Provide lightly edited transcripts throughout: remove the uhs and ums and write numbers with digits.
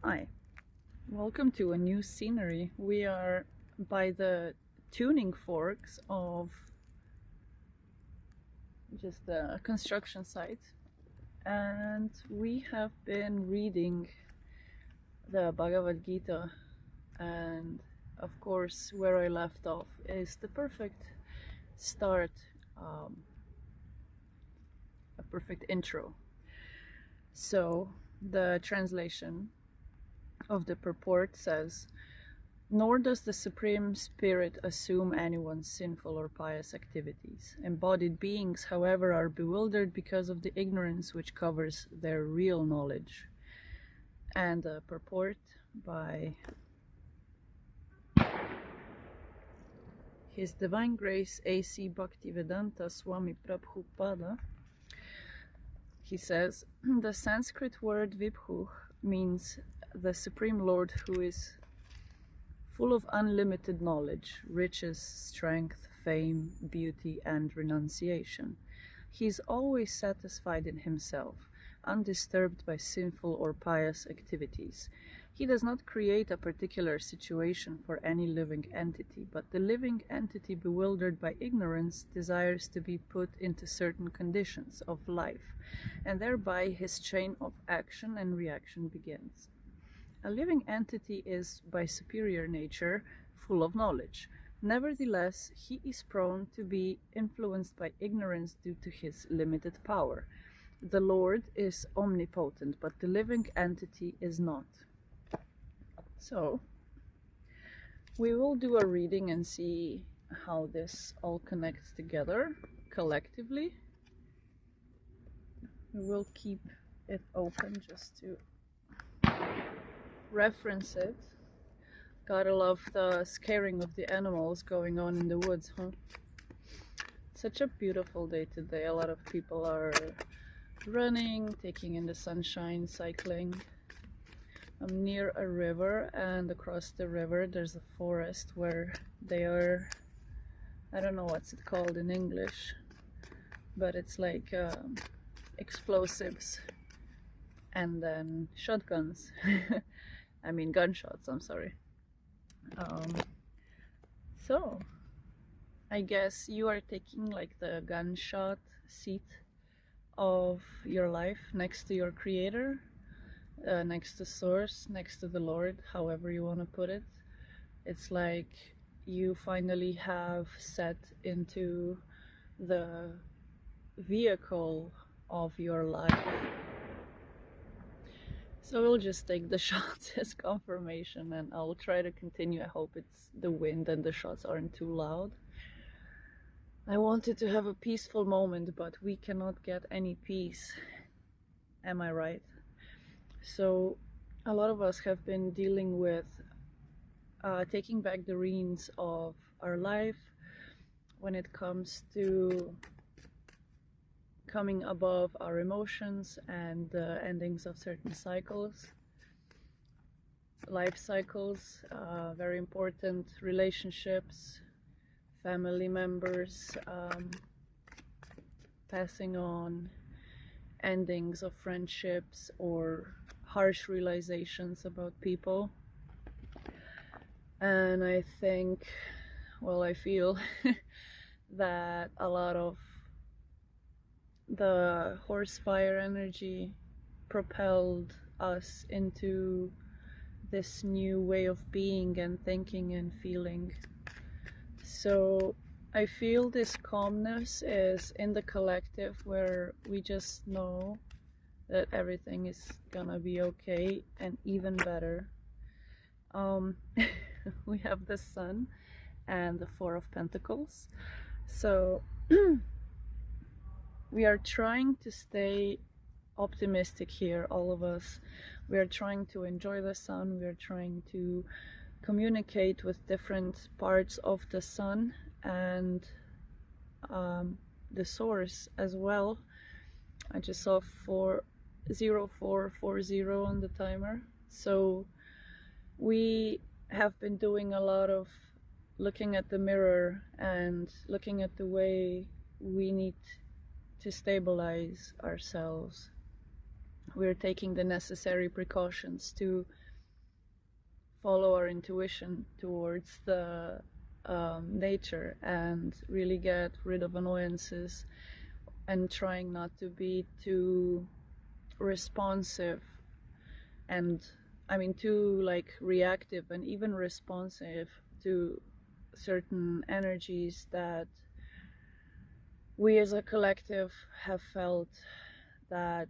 Hi, welcome to a new scenery. We are by the tuning forks of just a construction site, and we have been reading the Bhagavad Gita, and of course where I left off is the perfect start, a perfect intro. So the translation of the purport says, "Nor does the Supreme Spirit assume anyone's sinful or pious activities. Embodied beings, however, are bewildered because of the ignorance which covers their real knowledge." And the purport by His Divine Grace A.C. Bhaktivedanta Swami Prabhupada. He says, the Sanskrit word Vibhu means the Supreme Lord who is full of unlimited knowledge, riches, strength, fame, beauty, and renunciation. He is always satisfied in himself, undisturbed by sinful or pious activities. He does not create a particular situation for any living entity, but the living entity, bewildered by ignorance, desires to be put into certain conditions of life, and thereby his chain of action and reaction begins. A living entity is, by superior nature, full of knowledge. Nevertheless, he is prone to be influenced by ignorance due to his limited power. The Lord is omnipotent, but the living entity is not. So, we will do a reading and see how this all connects together collectively. We will keep it open just to reference it. Gotta love the scaring of the animals going on in the woods, huh? Such a beautiful day today. A lot of people are running, taking in the sunshine, cycling. I'm near a river, and across the river there's a forest where they are, I don't know what's it called in English, but it's like explosives and then shotguns. I mean gunshots, I'm sorry. So I guess you are taking like the gunshot seat of your life next to your creator, next to source, next to the Lord, however you want to put it. It's like you finally have set into the vehicle of your life. So we'll just take the shots as confirmation, and I'll try to continue. I hope it's the wind and the shots aren't too loud. I wanted to have a peaceful moment, but we cannot get any peace. Am I right? So a lot of us have been dealing with taking back the reins of our life when it comes to coming above our emotions and the endings of certain cycles, life cycles, very important, relationships, family members, passing on, endings of friendships, or harsh realizations about people. And I think, well, I feel that a lot of the horse fire energy propelled us into this new way of being and thinking and feeling. So I feel this calmness is in the collective, where we just know that everything is gonna be okay and even better. We have the Sun and the Four of Pentacles, so we are trying to stay optimistic here, all of us. We are trying to enjoy the sun. We are trying to communicate with different parts of the sun and the source as well. I just saw 40440 on the timer. So we have been doing a lot of looking at the mirror and looking at the way we need to stabilize ourselves. We're taking the necessary precautions to follow our intuition towards the nature and really get rid of annoyances, and trying not to be too responsive and too like reactive and even responsive to certain energies that we as a collective have felt that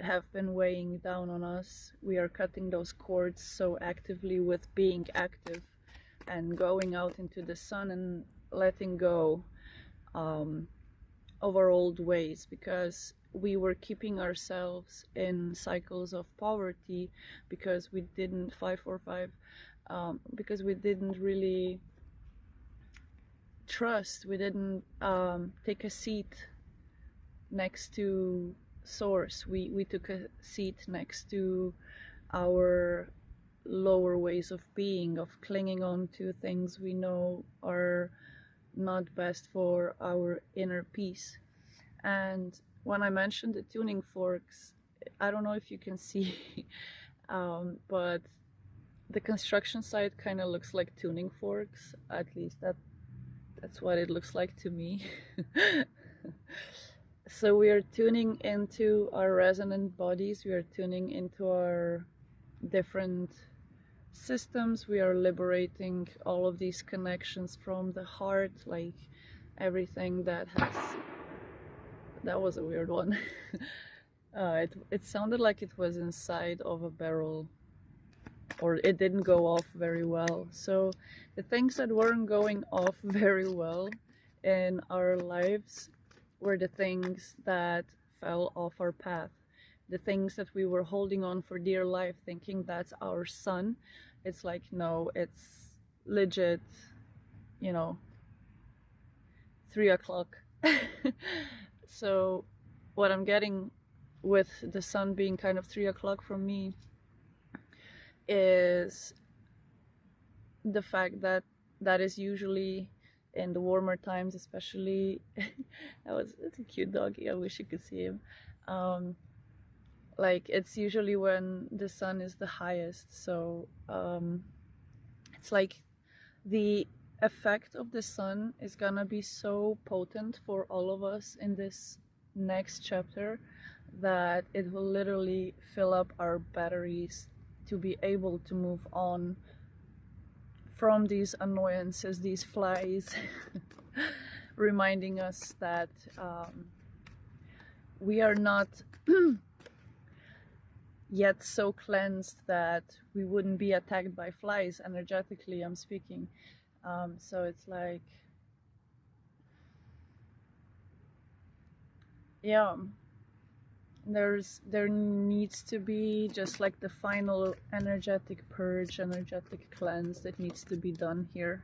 have been weighing down on us. We are cutting those cords so actively with being active and going out into the sun and letting go of our old ways, because we were keeping ourselves in cycles of poverty because we didn't 545 because we didn't really trust, we didn't take a seat next to source. We took a seat next to our lower ways of being, of clinging on to things we know are not best for our inner peace. And when I mentioned the tuning forks, I don't know if you can see but the construction site kind of looks like tuning forks. At least that's what it looks like to me. So we are tuning into our resonant bodies, we are tuning into our different systems, we are liberating all of these connections from the heart, like everything that has... That was a weird one. It sounded like it was inside of a barrel, or it didn't go off very well. So the things that weren't going off very well in our lives were the things that fell off our path, the things that we were holding on for dear life, thinking that's our sun. It's like, no, it's legit, 3 o'clock. So what I'm getting with the sun being kind of 3 o'clock from me is the fact that that is usually in the warmer times, especially. It's a cute doggy, I wish you could see him. Like, it's usually when the sun is the highest, so it's like the effect of the sun is gonna be so potent for all of us in this next chapter that it will literally fill up our batteries to be able to move on from these annoyances, these flies, reminding us that we are not yet so cleansed that we wouldn't be attacked by flies, energetically I'm speaking. So it's like, yeah, there needs to be just like the final energetic purge, energetic cleanse that needs to be done here.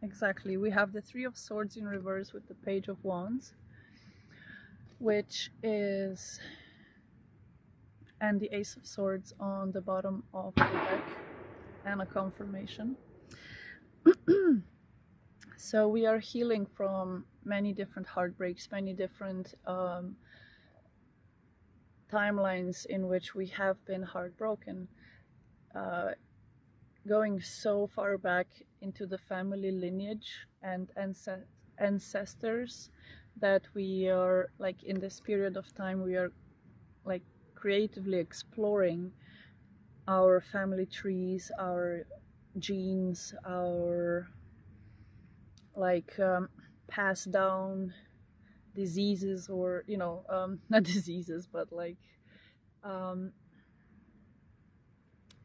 Exactly. We have the Three of Swords in reverse with the Page of Wands, which is, and the Ace of Swords on the bottom of the deck, and a confirmation. So we are healing from many different heartbreaks, many different timelines in which we have been heartbroken, going so far back into the family lineage and ancestors that we are, like, in this period of time, we are like creatively exploring our family trees, our genes, our like passed down diseases, or not diseases, but like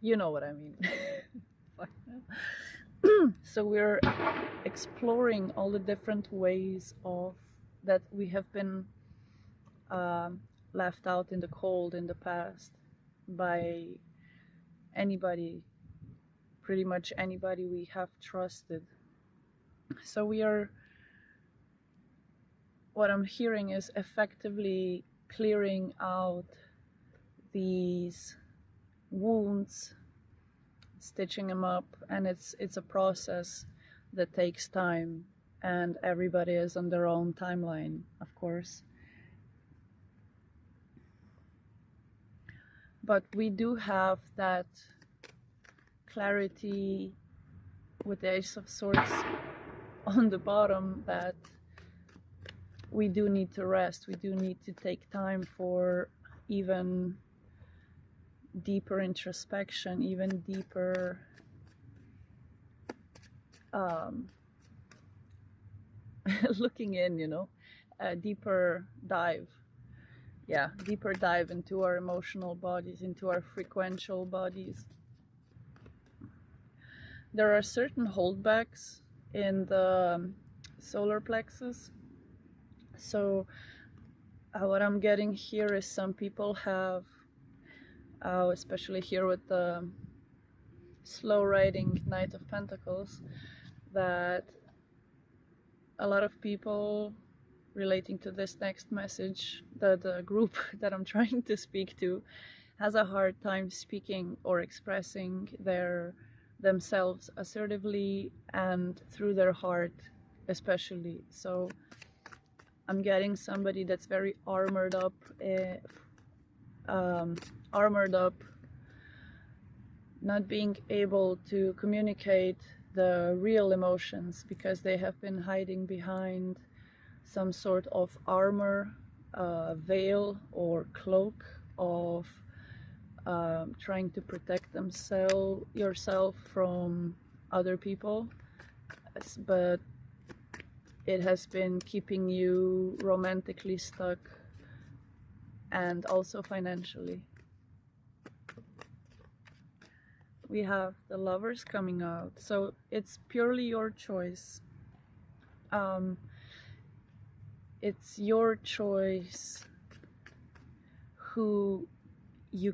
you know what I mean. So we're exploring all the different ways of that we have been left out in the cold in the past by anybody, pretty much anybody we have trusted. So we are, what I'm hearing is effectively clearing out these wounds, stitching them up, and it's a process that takes time, and everybody is on their own timeline, of course. But we do have that clarity with the Ace of Swords on the bottom, that we do need to rest, we do need to take time for even deeper introspection, even deeper looking in, you know, a deeper dive. Yeah, deeper dive into our emotional bodies, into our frequential bodies. There are certain holdbacks in the solar plexus. So what I'm getting here is some people have, especially here with the slow riding Knight of Pentacles, that a lot of people relating to this next message, the group that I'm trying to speak to, has a hard time speaking or expressing themselves assertively and through their heart especially. So I'm getting somebody that's very armored up, not being able to communicate the real emotions because they have been hiding behind some sort of armor, veil or cloak of trying to protect yourself from other people, but it has been keeping you romantically stuck and also financially. We have the Lovers coming out, so it's purely your choice. It's your choice who you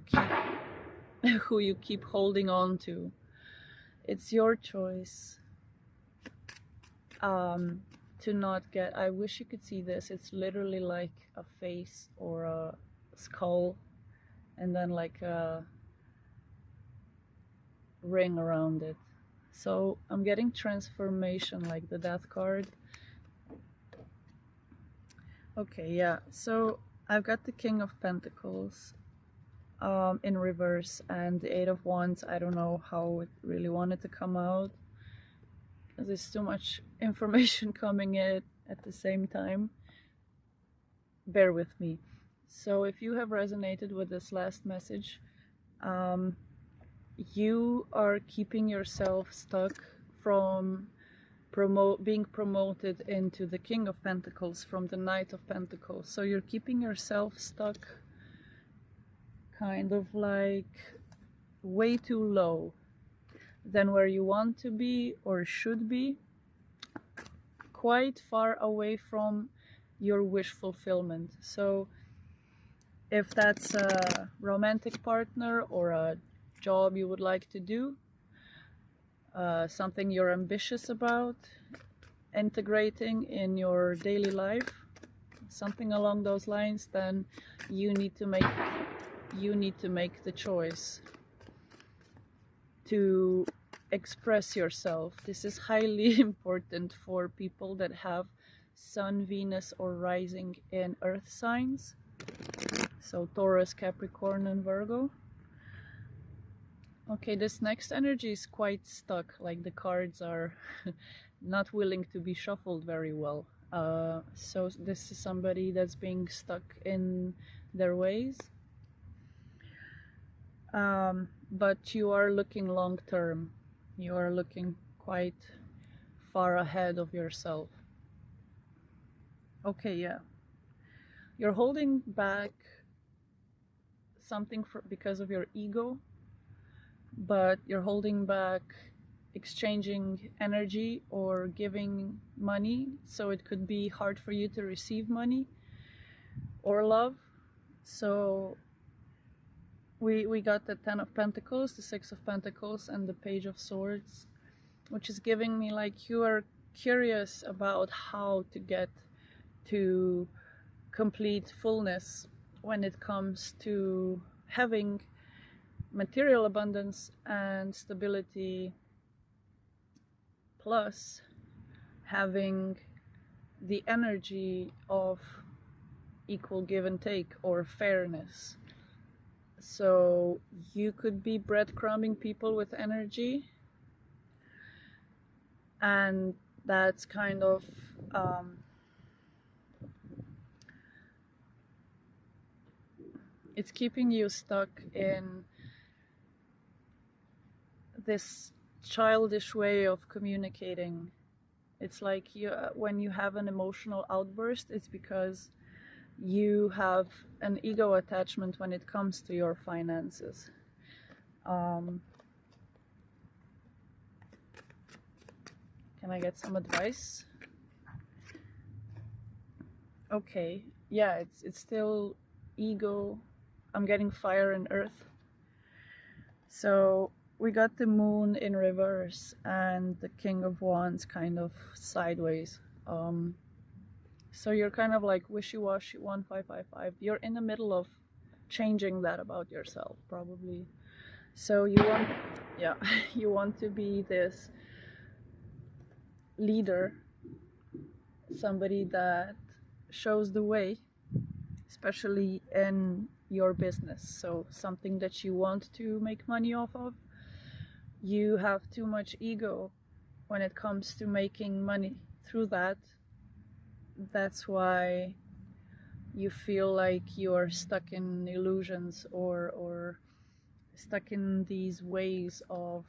keep holding on to. It's your choice to not get, I wish you could see this, it's literally like a face or a skull and then like a ring around it. So I'm getting transformation, like the Death card. Okay, yeah, so I've got the King of Pentacles in reverse and the Eight of Wands. I don't know how it really wanted to come out. There's too much information coming in at the same time. Bear with me. So if you have resonated with this last message, you are keeping yourself stuck from being promoted into the King of Pentacles from the Knight of Pentacles. So you're keeping yourself stuck kind of like way too low than where you want to be or should be, quite far away from your wish fulfillment. So if that's a romantic partner or a job you would like to do, something you're ambitious about integrating in your daily life, something along those lines, then you need to make the choice to express yourself. This is highly important for people that have Sun, Venus, or rising in Earth signs, so Taurus, Capricorn, and Virgo. Okay, this next energy is quite stuck, like the cards are not willing to be shuffled very well. So this is somebody that's being stuck in their ways. But you are looking long term. You are looking quite far ahead of yourself. Okay, yeah. You're holding back something because of your ego, but you're holding back exchanging energy or giving money, so it could be hard for you to receive money or love. So we got the Ten of Pentacles, the Six of Pentacles, and the Page of Swords, which is giving me like you are curious about how to get to complete fullness when it comes to having material abundance and stability, plus having the energy of equal give and take or fairness. So you could be breadcrumbing people with energy, and that's kind of it's keeping you stuck in this childish way of communicating. It's like when you have an emotional outburst, it's because you have an ego attachment when it comes to your finances. Can I get some advice? Okay, yeah, it's still ego. I'm getting fire and earth. So we got the moon in reverse and the King of Wands kind of sideways. So you're kind of like wishy-washy, 1555. You're in the middle of changing that about yourself, probably. So you want, yeah, you want to be this leader, somebody that shows the way, especially in your business. So something that you want to make money off of. You have too much ego when it comes to making money through that. That's why you feel like you're stuck in illusions or stuck in these ways of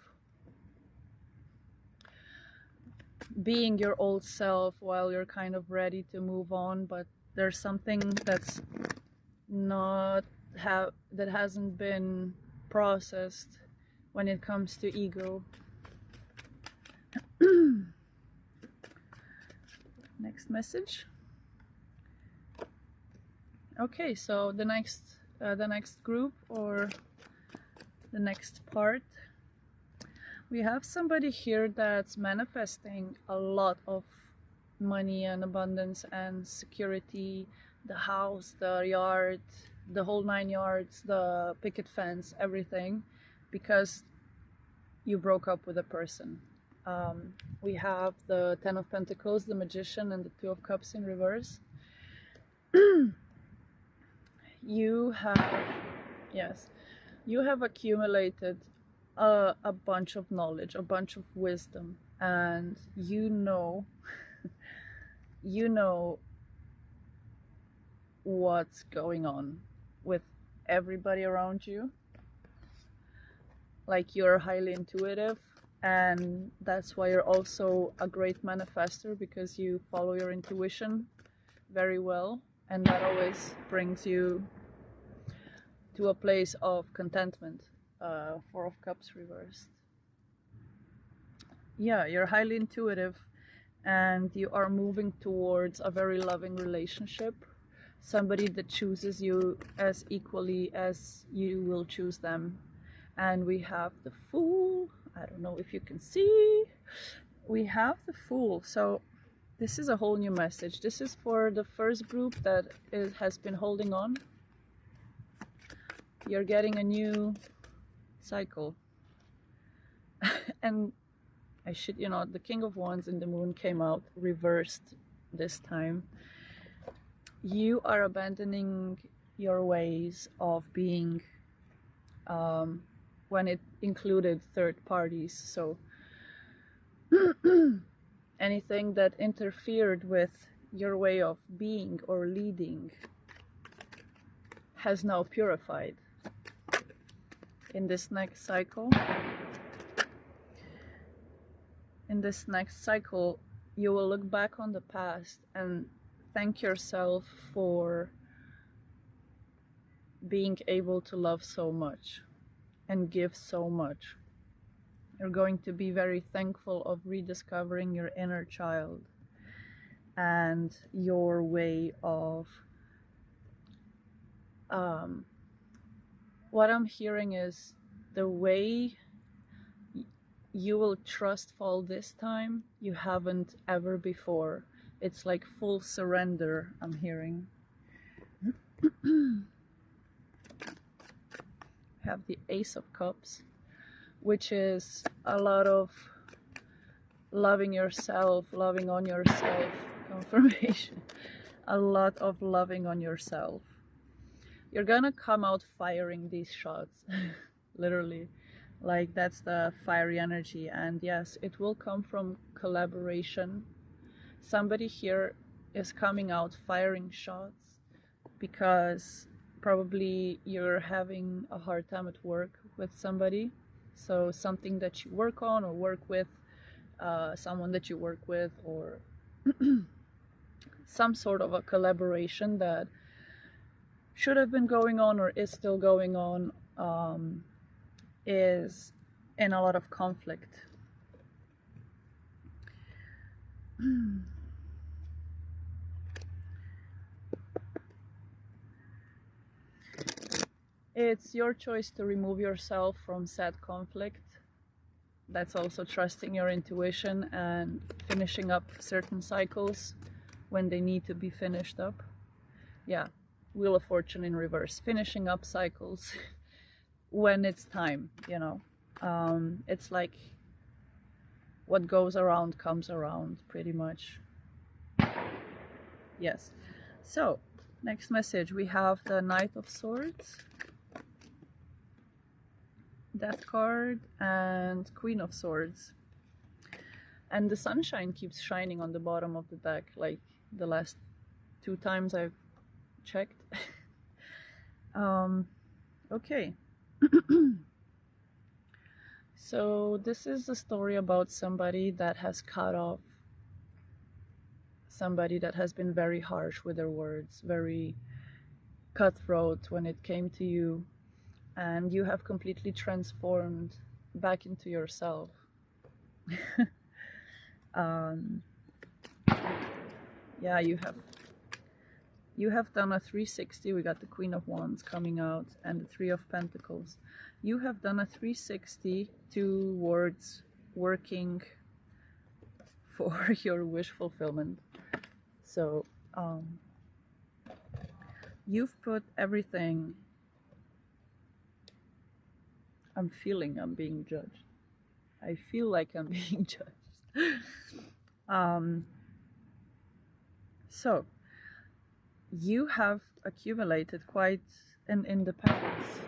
being your old self while you're kind of ready to move on, but there's something that's that hasn't been processed when it comes to ego. Next message. Okay, so the next group, or the next part, we have somebody here that's manifesting a lot of money and abundance and security, the house, the yard, the whole 9 yards, the picket fence, everything, because you broke up with a person. We have the 10 of Pentacles, the Magician, and the 2 of Cups in reverse. You have, yes, you have accumulated a bunch of knowledge, a bunch of wisdom, and you know what's going on with everybody around you. Like, you're highly intuitive, and that's why you're also a great manifester, because you follow your intuition very well, and that always brings you to a place of contentment. 4 of Cups reversed. Yeah, you're highly intuitive, and you are moving towards a very loving relationship. Somebody that chooses you as equally as you will choose them. And we have the Fool. I don't know if you can see. We have the Fool. So this is a whole new message. This is for the first group that has been holding on. You're getting a new cycle. And I should, the King of Wands and the Moon came out reversed this time. You are abandoning your ways of being, when it included third parties. So anything that interfered with your way of being or leading has now purified. In this next cycle, you will look back on the past and thank yourself for being able to love so much and give so much. You're going to be very thankful of rediscovering your inner child and your way of what I'm hearing is the way you will trust fall this time, you haven't ever before. It's like full surrender, I'm hearing. Have the Ace of Cups, which is a lot of loving yourself, loving on yourself, confirmation. A lot of loving on yourself. you're gonna come out firing these shots. Literally, like that's the fiery energy. And yes, it will come from collaboration. Somebody here is coming out firing shots because probably you're having a hard time at work with somebody. So something that you work on or work with, someone that you work with, or some sort of a collaboration that should have been going on or is still going on, is in a lot of conflict. It's your choice to remove yourself from said conflict. That's also trusting your intuition and finishing up certain cycles when they need to be finished up. Yeah, Wheel of Fortune in reverse. Finishing up cycles when it's time, you know. It's like what goes around comes around, pretty much. Yes. So, next message, we have the Knight of Swords, Death card, and Queen of Swords. And the sunshine keeps shining on the bottom of the deck, like the last 2 times I've checked. Okay. So this is a story about somebody that has cut off, somebody that has been very harsh with their words, very cutthroat when it came to you, and you have completely transformed back into yourself. Yeah, you have done a 360. We got the Queen of Wands coming out and the Three of Pentacles. You have done a 360 towards working for your wish fulfillment. So you've put everything. I'm feeling I'm being judged. I feel like I'm being judged. So you have accumulated quite an independence,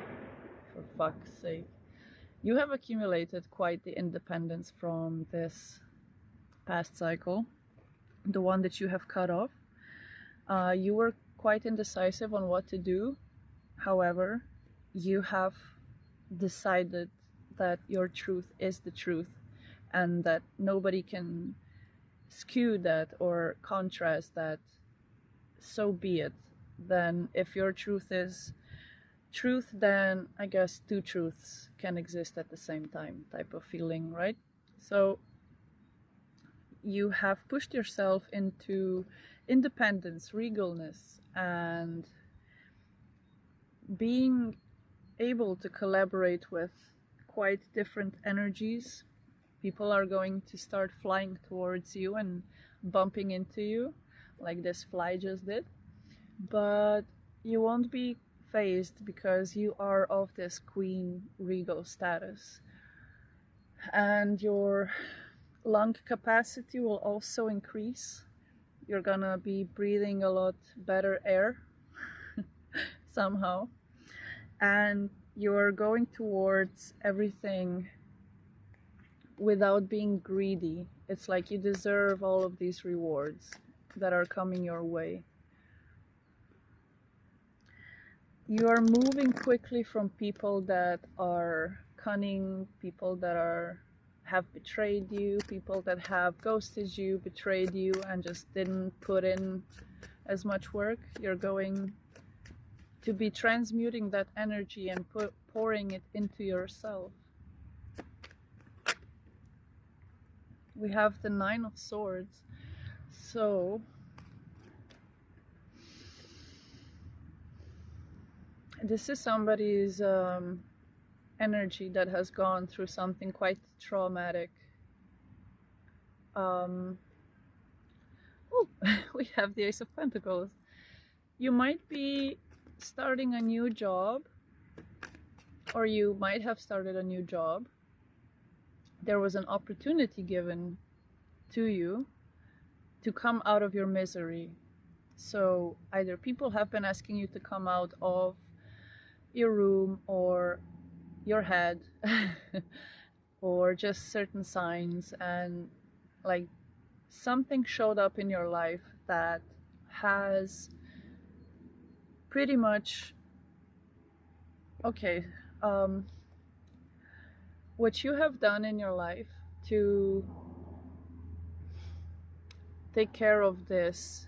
for fuck's sake. You have accumulated quite the independence from this past cycle, the one that you have cut off. You were quite indecisive on what to do. However, you have decided that your truth is the truth and that nobody can skew that or contrast that. So be it. Then if your truth is truth, then I guess 2 truths can exist at the same time, type of feeling, right? So you have pushed yourself into independence, regalness, and being able to collaborate with quite different energies. People are going to start flying towards you and bumping into you like this fly just did, but you won't be phased because you are of this queen regal status, and your lung capacity will also increase. You're gonna be breathing a lot better air somehow, and you're going towards everything without being greedy. It's like you deserve all of these rewards that are coming your way. You are moving quickly from people that are cunning, people that have betrayed you, people that have ghosted you, betrayed you, and just didn't put in as much work. You're going to be transmuting that energy and pouring it into yourself. We have the Nine of Swords. So this is somebody's energy that has gone through something quite traumatic. We have the Ace of Pentacles. You might be starting a new job, or you might have started a new job. There was an opportunity given to you to come out of your misery. So either people have been asking you to come out of your room or your head or just certain signs, and like something showed up in your life that has pretty much, okay, what you have done in your life to take care of this,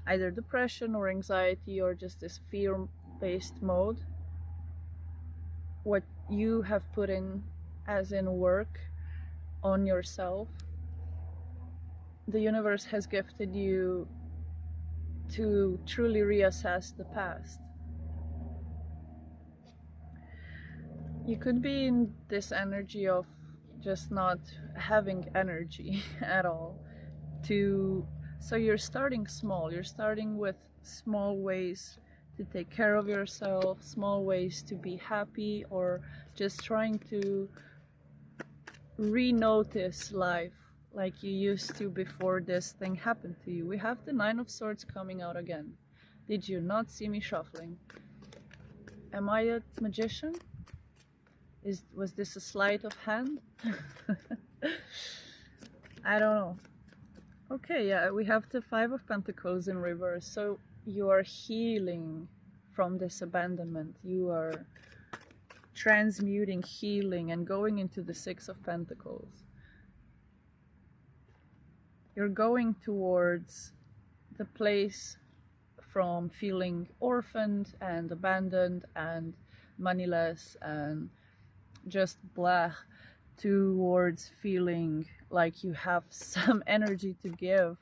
either depression or anxiety or just this fear-based mode, what you have put in as in work on yourself, the universe has gifted you to truly reassess the past. You could be in this energy of just not having energy at all. So you're starting small. You're starting with small ways to take care of yourself, small ways to be happy, or just trying to re-notice life like you used to before this thing happened to you. We have the Nine of Swords coming out again. Did you not see me shuffling? Am I a magician? Was this a sleight of hand? I don't know. Okay, yeah, we have the Five of Pentacles in reverse. So you are healing from this abandonment. You are transmuting, healing, and going into the Six of Pentacles. You're going towards the place from feeling orphaned and abandoned and moneyless and just blah, towards feeling like you have some energy to give,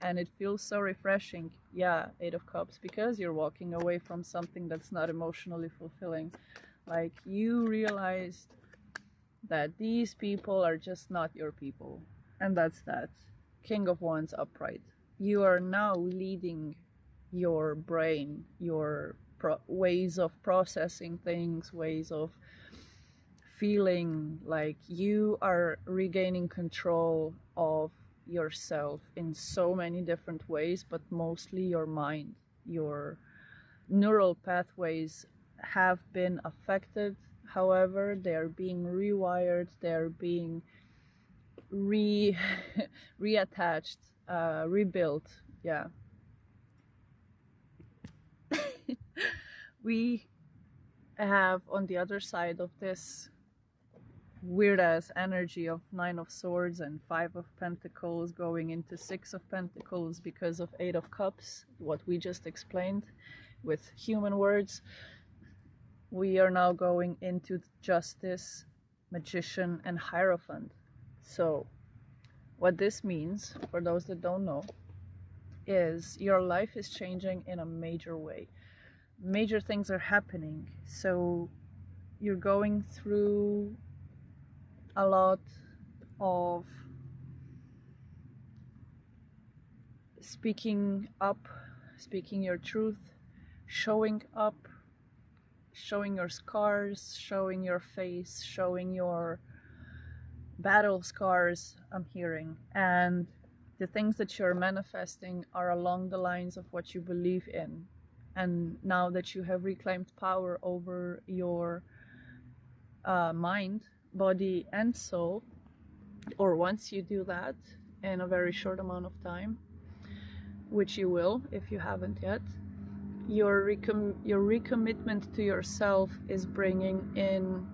and it feels so refreshing. Yeah, Eight of Cups, because you're walking away from something that's not emotionally fulfilling. Like, you realized that these people are just not your people, and that's that. King of Wands upright. You are now leading your brain, your ways of processing things, ways of feeling, like you are regaining control of yourself in so many different ways, but mostly your mind. Your neural pathways have been affected, however, they are being rewired, they're being reattached, rebuilt. Yeah. We have on the other side of this weird ass energy of Nine of Swords and Five of Pentacles going into Six of Pentacles because of Eight of Cups, what we just explained with human words. We are now going into Justice, Magician, and Hierophant. So what this means, for those that don't know, is your life is changing in a major way. Major things are happening. So you're going through a lot of speaking up, speaking your truth, showing up, showing your scars, showing your face, showing your battle scars, I'm hearing. And the things that you're manifesting are along the lines of what you believe in. And now that you have reclaimed power over your mind, body, and soul, or once you do that in a very short amount of time, which you will if you haven't yet, your recommitment to yourself is bringing in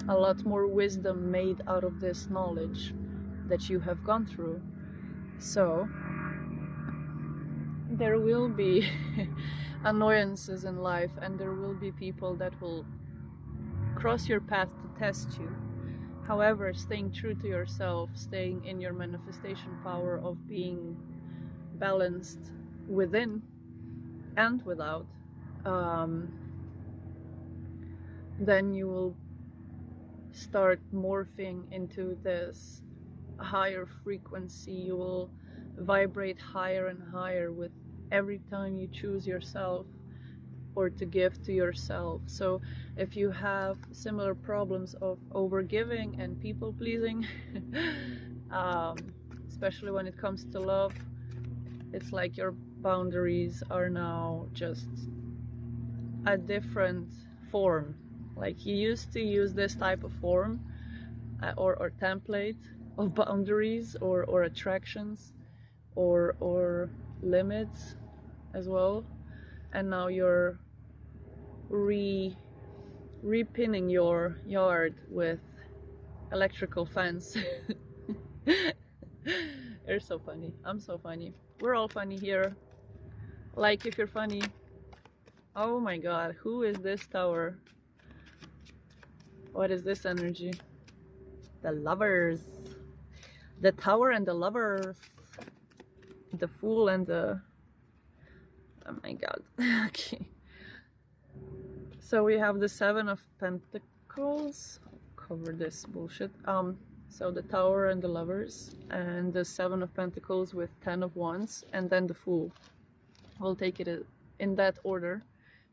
a lot more wisdom made out of this knowledge that you have gone through. So there will be annoyances in life, and there will be people that will cross your path to test you. However, staying true to yourself, staying in your manifestation power of being balanced within and without, then you will start morphing into this higher frequency. You will vibrate higher and higher with every time you choose yourself or to give to yourself. So if you have similar problems of overgiving and people pleasing, especially when it comes to love, it's like your boundaries are now just a different form. Like you used to use this type of form or template of boundaries or attractions or limits as well, and now you're repinning your yard with electrical fence. You're so funny. I'm so funny. We're all funny here. Like if you're funny. Oh my god, who is this tower? What is this energy? The lovers. The tower and the lovers. The fool and the... Oh my god. Okay. So we have the Seven of Pentacles. I'll cover this bullshit. So the Tower and the Lovers, and the Seven of Pentacles with 10 of Wands, and then the Fool. We'll take it in that order,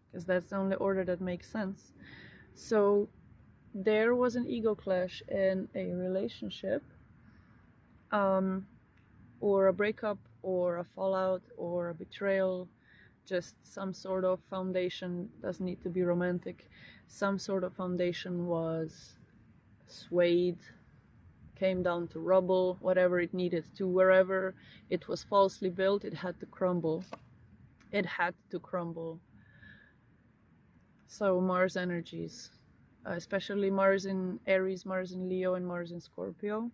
because that's the only order that makes sense. So there was an ego clash in a relationship, or a breakup, or a fallout, or a betrayal. Just some sort of foundation, doesn't need to be romantic. Some sort of foundation was swayed, came down to rubble, whatever it needed to. Wherever it was falsely built, it had to crumble. It had to crumble. So Mars energies, especially Mars in Aries, Mars in Leo, and Mars in Scorpio.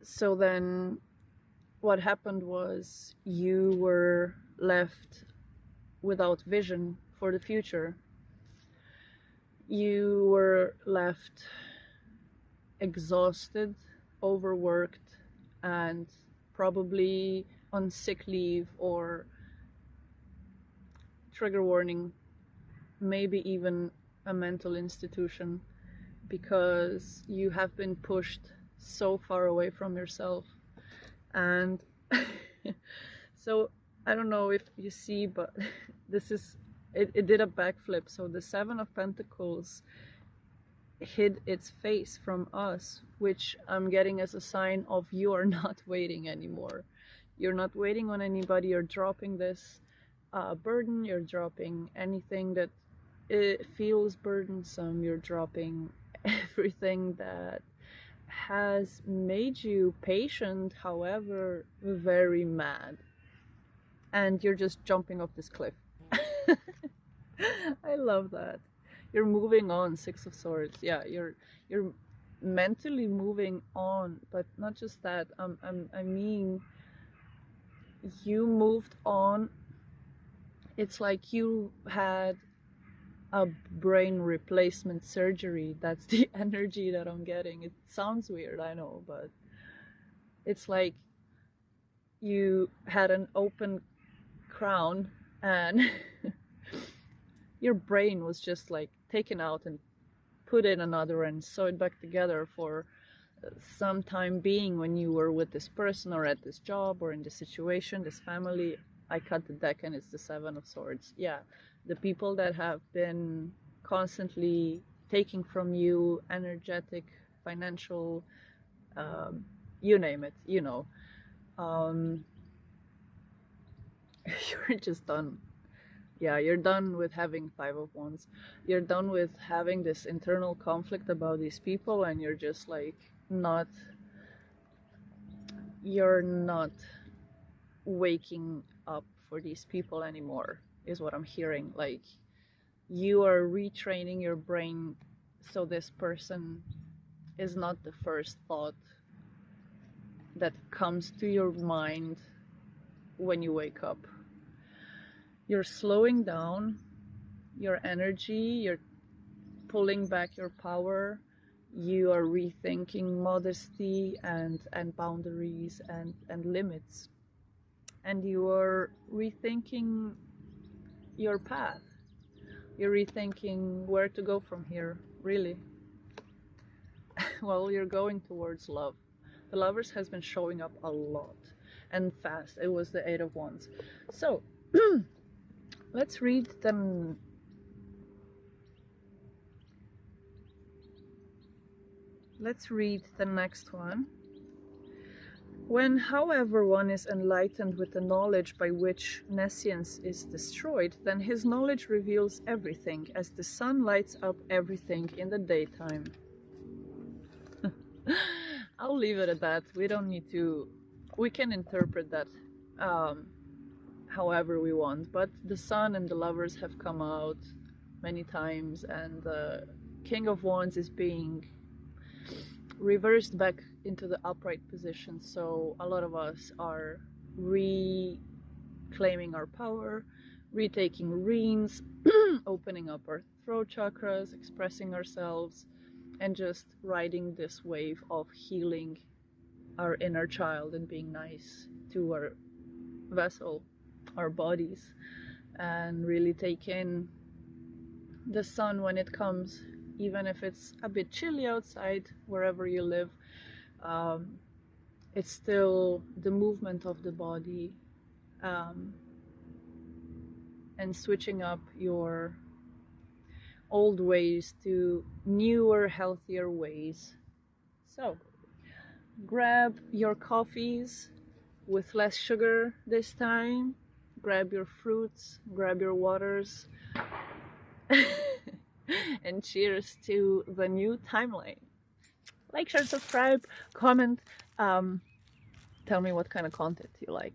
So then what happened was you were left without vision for the future. You were left exhausted, overworked, and probably on sick leave, or trigger warning, maybe even a mental institution, because you have been pushed so far away from yourself. And so I don't know if you see, but this is it did a backflip. So the Seven of Pentacles hid its face from us, which I'm getting as a sign of you are not waiting anymore. You're not waiting on anybody. You're dropping this burden. You're dropping anything that it feels burdensome. You're dropping everything that has made you patient, however very mad, and you're just jumping off this cliff. I love that. You're moving on. Six of Swords. Yeah, you're mentally moving on, but not just that. I mean, you moved on. It's like you had a brain replacement surgery. That's the energy that I'm getting. It sounds weird, I know, but it's like you had an open crown and your brain was just like taken out and put in another and sewed back together for some time being, when you were with this person or at this job or in this situation, this family. I cut the deck and it's the Seven of Swords. Yeah, the people that have been constantly taking from you energetic, financial, you name it, you know. You're just done. Yeah, you're done with having Five of Wands. You're done with having this internal conflict about these people, and you're just like you're not waking up for these people anymore, is what I'm hearing. Like, you are retraining your brain so this person is not the first thought that comes to your mind when you wake up. You're slowing down your energy, you're pulling back your power, you are rethinking modesty and boundaries and limits. And you are rethinking your path. You're rethinking where to go from here, really. Well, you're going towards love. The Lovers has been showing up a lot and fast. It was the Eight of Wands. So, let's read them. Let's read the next one. When, however, one is enlightened with the knowledge by which nescience is destroyed, then his knowledge reveals everything, as the sun lights up everything in the daytime. I'll leave it at that. We don't need to... We can interpret that however we want, but the sun and the lovers have come out many times, and the King of Wands is being reversed back into the upright position, so a lot of us are reclaiming our power, retaking reins, opening up our throat chakras, expressing ourselves, and just riding this wave of healing our inner child and being nice to our vessel, our bodies, and really take in the sun when it comes, even if it's a bit chilly outside wherever you live. It's still the movement of the body, and switching up your old ways to newer, healthier ways. So grab your coffees with less sugar this time, grab your fruits, grab your waters, and cheers to the new timeline. Like, share, subscribe, comment, tell me what kind of content you like.